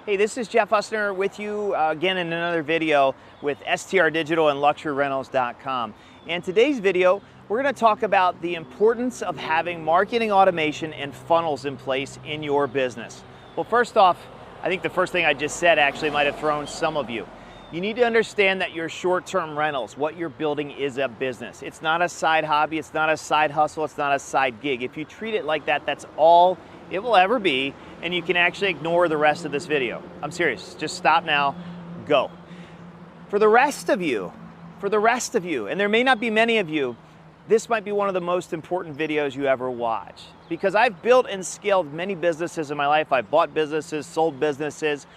Hey, this is Jeff Usner with you again in another video with STR Digital and LuxuryRentals.com. And today's video, we're going to talk about the importance of having marketing automation and funnels in place in your business. Well, first off, I think the first thing I just said actually might have thrown some of you. You need to understand that your short-term rentals, what you're building, is a business. It's not a side hobby, it's not a side hustle, it's not a side gig. If you treat it like that, that's all it will ever be, and you can actually ignore the rest of this video. I'm serious, just stop now, go. For the rest of you, and there may not be many of you, this might be one of the most important videos you ever watch. Because I've built and scaled many businesses in my life. I've bought businesses, sold businesses,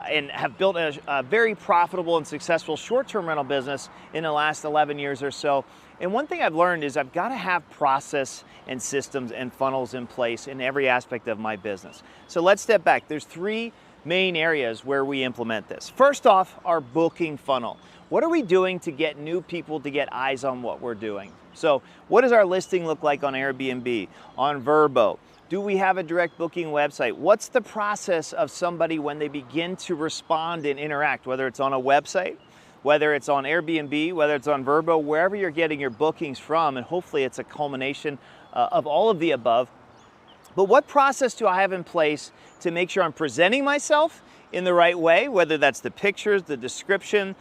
and have built a very profitable and successful short-term rental business in the last 11 years or so. And one thing I've learned is I've got to have process and systems and funnels in place in every aspect of my business. So let's step back. There's three main areas where we implement this. First off, our booking funnel. What are we doing to get new people to get eyes on what we're doing? So what does our listing look like on Airbnb, on Vrbo? Do we have a direct booking website? What's the process of somebody when they begin to respond and interact, whether it's on a website, whether it's on Airbnb, whether it's on Vrbo, wherever you're getting your bookings from, and hopefully it's a culmination of all of the above. But what process do I have in place to make sure I'm presenting myself in the right way, whether that's the pictures, the description,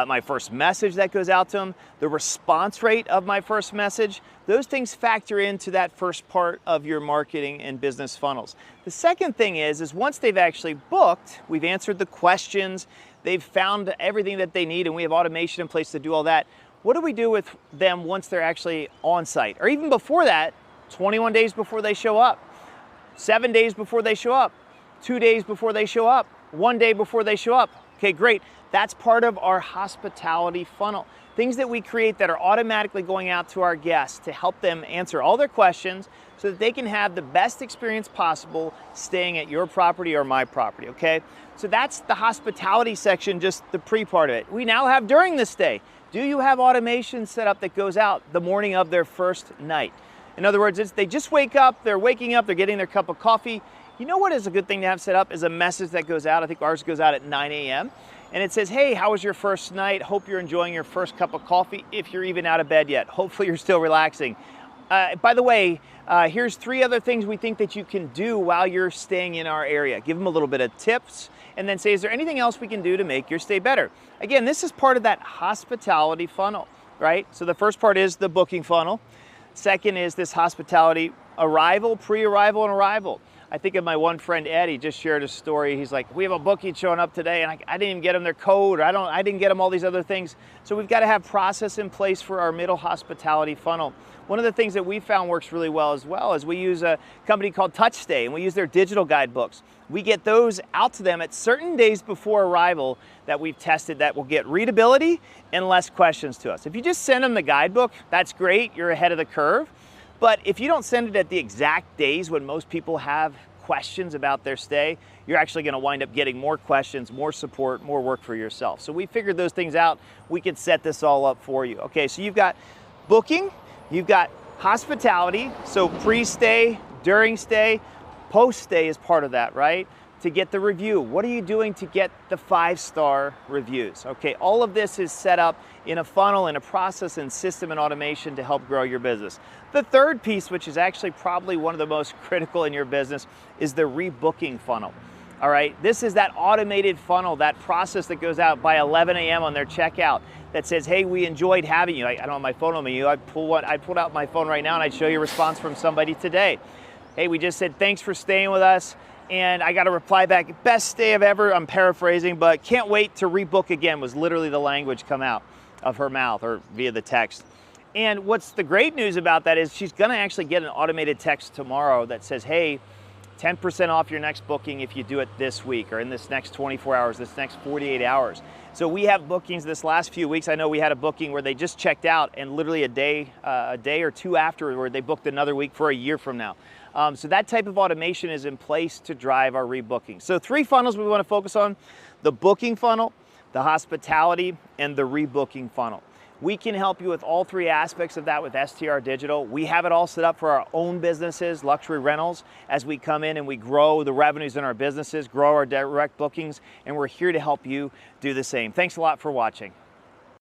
my first message that goes out to them, the response rate of my first message? Those things factor into that first part of your marketing and business funnels. The second thing is once they've actually booked, we've answered the questions, they've found everything that they need, and we have automation in place to do all that. What do we do with them once they're actually on site? Or even before that, 21 days before they show up, 7 days before they show up, 2 days before they show up, 1 day before they show up. Okay, great. That's part of our hospitality funnel. Things that we create that are automatically going out to our guests to help them answer all their questions so that they can have the best experience possible staying at your property or my property, okay? So that's the hospitality section, just the pre-part of it. We now have during the stay. Do you have automation set up that goes out the morning of their first night? In other words, they just wake up, they're waking up, they're getting their cup of coffee. You know what is a good thing to have set up is a message that goes out. I think ours goes out at 9 a.m. And it says, hey, how was your first night? Hope you're enjoying your first cup of coffee, if you're even out of bed yet. Hopefully you're still relaxing. By the way, here's 3 other things we think that you can do while you're staying in our area. Give them a little bit of tips and then say, is there anything else we can do to make your stay better? Again, this is part of that hospitality funnel, right? So the first part is the booking funnel. Second is this hospitality arrival, pre-arrival, and arrival. I think of my one friend, Ed. He just shared a story. He's like, we have a booking showing up today, and I didn't even get them their code, or I didn't get them all these other things. So we've got to have process in place for our middle hospitality funnel. One of the things that we found works really well is we use a company called TouchStay, and we use their digital guidebooks. We get those out to them at certain days before arrival that we've tested that will get readability and less questions to us. If you just send them the guidebook, that's great, you're ahead of the curve. But if you don't send it at the exact days when most people have questions about their stay, you're actually going to wind up getting more questions, more support, more work for yourself. So we figured those things out. We can set this all up for you. Okay, so you've got booking, you've got hospitality, so pre-stay, during stay, post-stay is part of that, right? To get the review. What are you doing to get the 5-star reviews? Okay, all of this is set up in a funnel, in a process and system and automation to help grow your business. The third piece, which is actually probably one of the most critical in your business, is the rebooking funnel. All right, this is that automated funnel, that process that goes out by 11 a.m. on their checkout that says, hey, we enjoyed having you. I don't have my phone on me. I pulled out my phone right now and I'd show you a response from somebody today. Hey, we just said, thanks for staying with us. And I got a reply back, best stay of ever, I'm paraphrasing, but can't wait to rebook again, was literally the language come out of her mouth or via the text. And what's the great news about that is she's gonna actually get an automated text tomorrow that says, hey, 10% off your next booking if you do it this week or in this next 24 hours, this next 48 hours. So we have bookings this last few weeks. I know we had a booking where they just checked out and literally a day or two afterward, they booked another week for a year from now. So that type of automation is in place to drive our rebooking. So 3 funnels we want to focus on: the booking funnel, the hospitality, and the rebooking funnel. We can help you with all three aspects of that with STR Digital. We have it all set up for our own businesses, luxury rentals, as we come in and we grow the revenues in our businesses, grow our direct bookings, and we're here to help you do the same. Thanks a lot for watching.